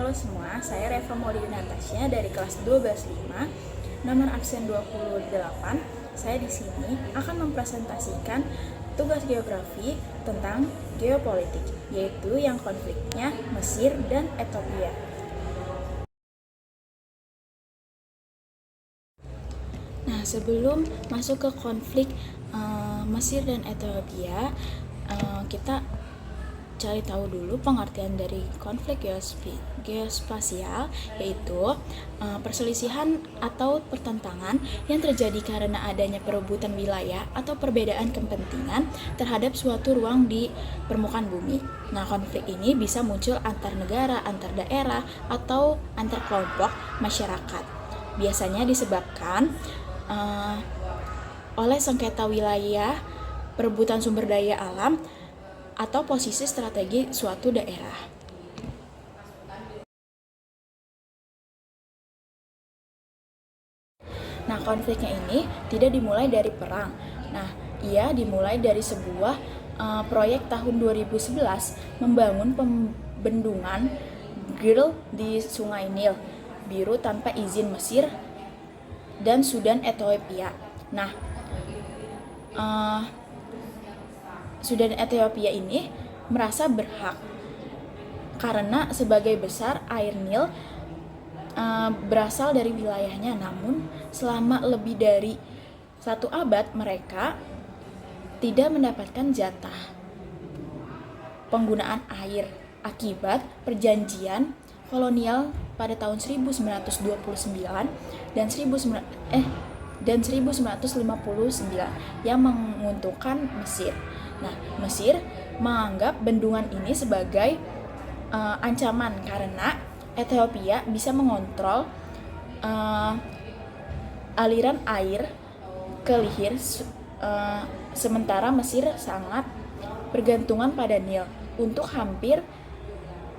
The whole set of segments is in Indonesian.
Halo semua, saya Reva Maudi Natasha dari kelas 12.5, nomor absen 28. Saya di sini akan mempresentasikan tugas geografi tentang geopolitik, yaitu yang konfliknya Mesir dan Ethiopia. Nah, sebelum masuk ke konflik Mesir dan Ethiopia, kita cari tahu dulu pengertian dari konflik geospasial, yaitu perselisihan atau pertentangan yang terjadi karena adanya perebutan wilayah atau perbedaan kepentingan terhadap suatu ruang di permukaan bumi. Nah, konflik ini bisa muncul antar negara, antar daerah, atau antar kelompok masyarakat. Biasanya disebabkan oleh sengketa wilayah, perebutan sumber daya alam, atau posisi strategi suatu daerah. Nah, konfliknya ini tidak dimulai dari perang. Nah, ia dimulai dari sebuah proyek tahun 2011 membangun pembendungan Girl di Sungai Nil Biru tanpa izin Mesir dan Sudan Ethiopia. Nah, Sudan Ethiopia ini merasa berhak karena sebagai besar air Nil berasal dari wilayahnya. Namun selama lebih dari 1 abad mereka tidak mendapatkan jatah penggunaan air akibat perjanjian kolonial pada tahun 1929 dan 1959 yang menguntungkan Mesir. Nah, Mesir menganggap bendungan ini sebagai ancaman karena Ethiopia bisa mengontrol aliran air ke Lihir, sementara Mesir sangat bergantungan pada Nil untuk hampir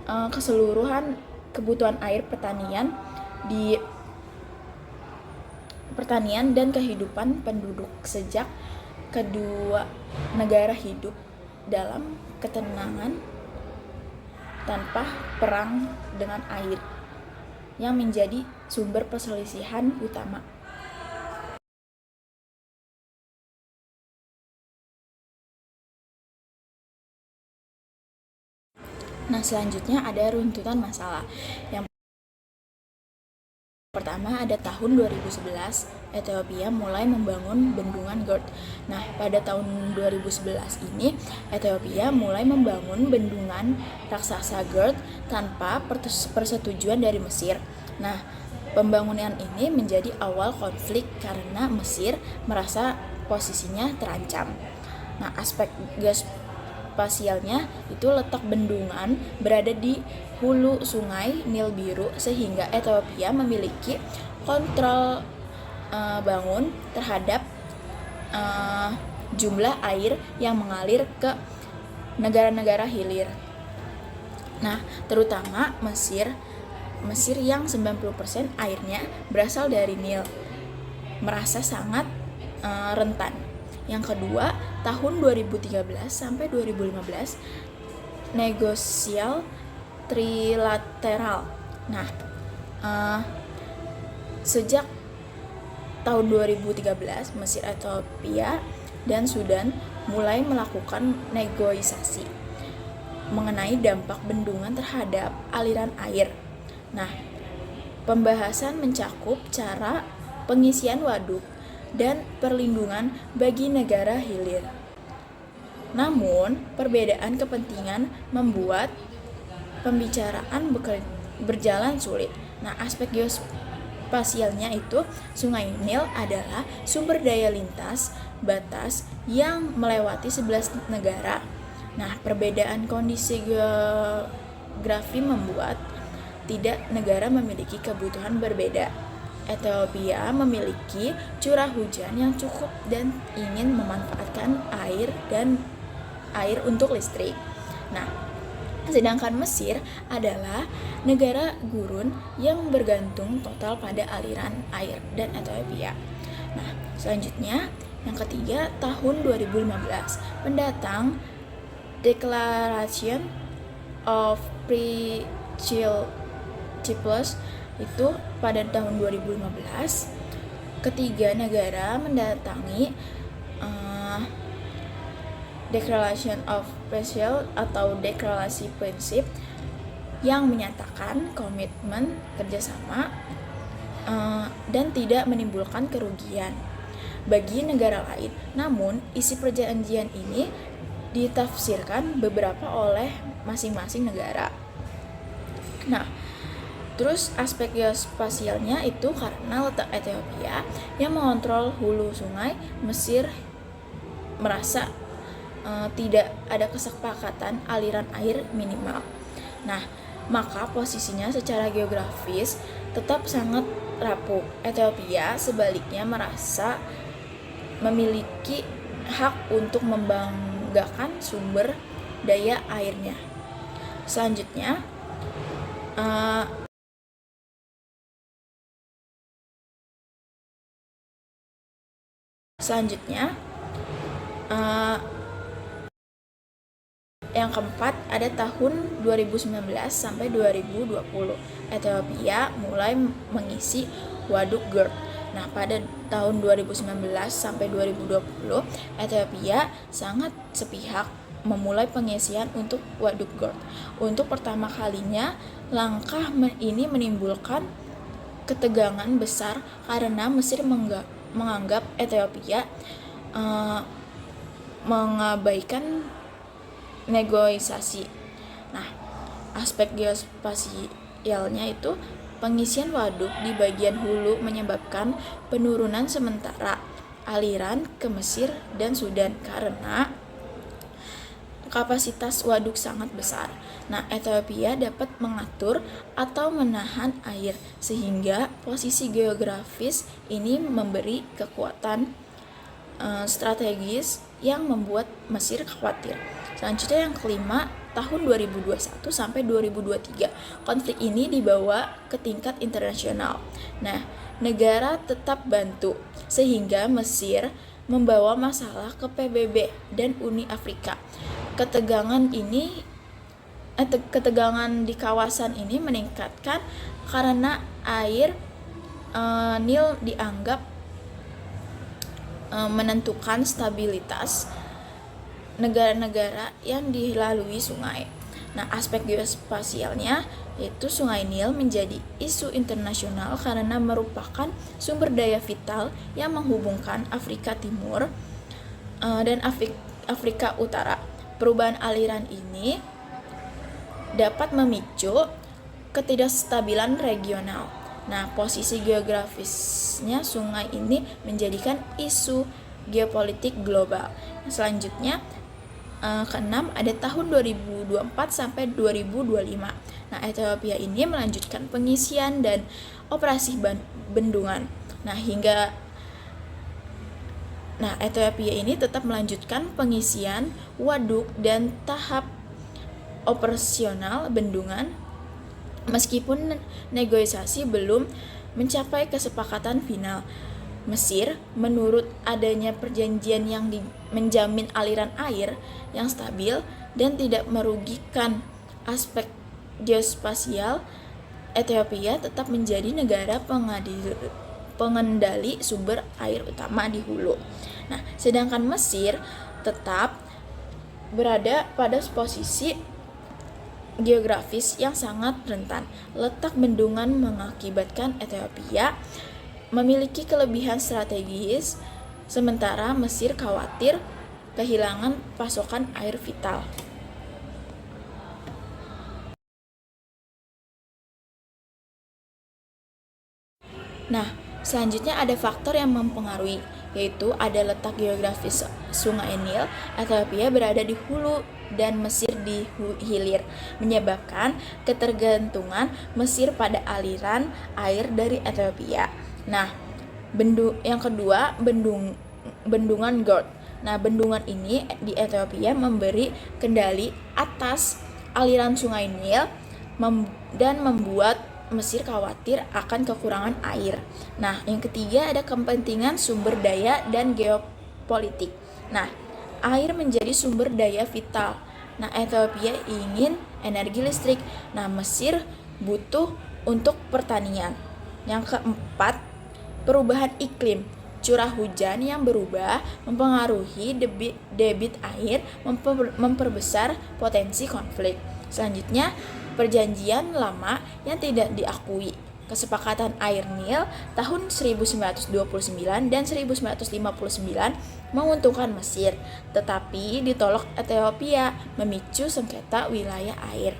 keseluruhan kebutuhan air pertanian dan kehidupan penduduk. Sejak kedua negara hidup dalam ketenangan tanpa perang dengan air yang menjadi sumber perselisihan utama. Nah, selanjutnya ada runtutan masalah. Yang pertama ada tahun 2011, Ethiopia mulai membangun bendungan GERD. Nah, pada tahun 2011 ini, Ethiopia mulai membangun bendungan raksasa GERD tanpa persetujuan dari Mesir. Nah, pembangunan ini menjadi awal konflik karena Mesir merasa posisinya terancam. Nah, aspek geospasialnya itu letak bendungan berada di hulu sungai Nil Biru sehingga Ethiopia memiliki kontrol bangun terhadap jumlah air yang mengalir ke negara-negara hilir. Nah, terutama Mesir yang 90% airnya berasal dari Nil merasa sangat rentan. Yang kedua, tahun 2013 sampai 2015 negosial trilateral. Nah, sejak tahun 2013 Mesir, Ethiopia, dan Sudan mulai melakukan negosiasi mengenai dampak bendungan terhadap aliran air. Nah, pembahasan mencakup cara pengisian waduk dan perlindungan bagi negara hilir. Namun, perbedaan kepentingan membuat pembicaraan berjalan sulit. Nah, aspek geospasialnya itu Sungai Nil adalah sumber daya lintas batas yang melewati 11 negara. Nah, perbedaan kondisi geografi membuat tidak negara memiliki kebutuhan berbeda. Ethiopia memiliki curah hujan yang cukup dan ingin memanfaatkan air untuk listrik. Nah, sedangkan Mesir adalah negara gurun yang bergantung total pada aliran air dan Ethiopia. Nah, selanjutnya yang ketiga tahun 2015 pendatang Declaration of Pre-Chill Cyprus itu pada tahun 2015. Ketiga negara mendatangi Declaration of Principles atau deklarasi prinsip yang menyatakan komitmen kerjasama dan tidak menimbulkan kerugian bagi negara lain. Namun, isi perjanjian ini ditafsirkan beberapa oleh masing-masing negara. Nah, terus aspek geospasialnya itu karena letak Ethiopia yang mengontrol hulu sungai, Mesir merasa tidak ada kesepakatan aliran air minimal. Nah, maka posisinya secara geografis tetap sangat rapuh. Ethiopia sebaliknya merasa memiliki hak untuk membanggakan sumber daya airnya. Selanjutnya, yang keempat ada tahun 2019 sampai 2020. Ethiopia mulai mengisi waduk GERD. Nah, pada tahun 2019 sampai 2020, Ethiopia sangat sepihak memulai pengisian untuk waduk GERD. Untuk pertama kalinya, langkah ini menimbulkan ketegangan besar karena Mesir menganggap Ethiopia mengabaikan negosiasi. Nah, aspek geospasialnya itu pengisian waduk di bagian hulu menyebabkan penurunan sementara aliran ke Mesir dan Sudan karena kapasitas waduk sangat besar. Nah, Ethiopia dapat mengatur atau menahan air sehingga posisi geografis ini memberi kekuatan strategis yang membuat Mesir khawatir. Selanjutnya yang kelima, tahun 2021 sampai 2023. Konflik ini dibawa ke tingkat internasional. Nah, negara tetap bantu sehingga Mesir membawa masalah ke PBB dan Uni Afrika. Ketegangan di kawasan ini meningkatkan karena air Nil dianggap menentukan stabilitas negara-negara yang dilalui sungai. Nah, aspek geospasialnya yaitu Sungai Nil menjadi isu internasional karena merupakan sumber daya vital yang menghubungkan Afrika Timur dan Afrika Utara. Perubahan aliran ini dapat memicu ketidakstabilan regional. Nah, posisi geografisnya sungai ini menjadikan isu geopolitik global. Selanjutnya, keenam ada tahun 2024 sampai 2025. Nah, Ethiopia ini melanjutkan pengisian dan operasi bendungan. Ethiopia ini tetap melanjutkan pengisian waduk dan tahap operasional bendungan meskipun negosiasi belum mencapai kesepakatan final. Mesir menurut adanya perjanjian yang menjamin aliran air yang stabil dan tidak merugikan aspek geospasial, Ethiopia tetap menjadi negara pengendali sumber air utama di hulu. Nah, sedangkan Mesir tetap berada pada posisi geografis yang sangat rentan. Letak bendungan mengakibatkan Ethiopia memiliki kelebihan strategis, sementara Mesir khawatir kehilangan pasokan air vital. Nah, selanjutnya ada faktor yang mempengaruhi, yaitu ada letak geografis Sungai Nil. Ethiopia berada di hulu dan Mesir di hilir, menyebabkan ketergantungan Mesir pada aliran air dari Ethiopia. Nah, yang kedua, bendungan GERD. Nah, bendungan ini di Ethiopia memberi kendali atas aliran Sungai Nil dan membuat Mesir khawatir akan kekurangan air. Nah, yang ketiga ada kepentingan sumber daya dan geopolitik. Nah, air menjadi sumber daya vital. Nah, Ethiopia ingin energi listrik. Nah, Mesir butuh untuk pertanian. Yang keempat, perubahan iklim. Curah hujan yang berubah mempengaruhi debit air, memperbesar potensi konflik. Selanjutnya, perjanjian lama yang tidak diakui. Kesepakatan Air Nil tahun 1929 dan 1959 menguntungkan Mesir, tetapi ditolak Ethiopia, memicu sengketa wilayah air.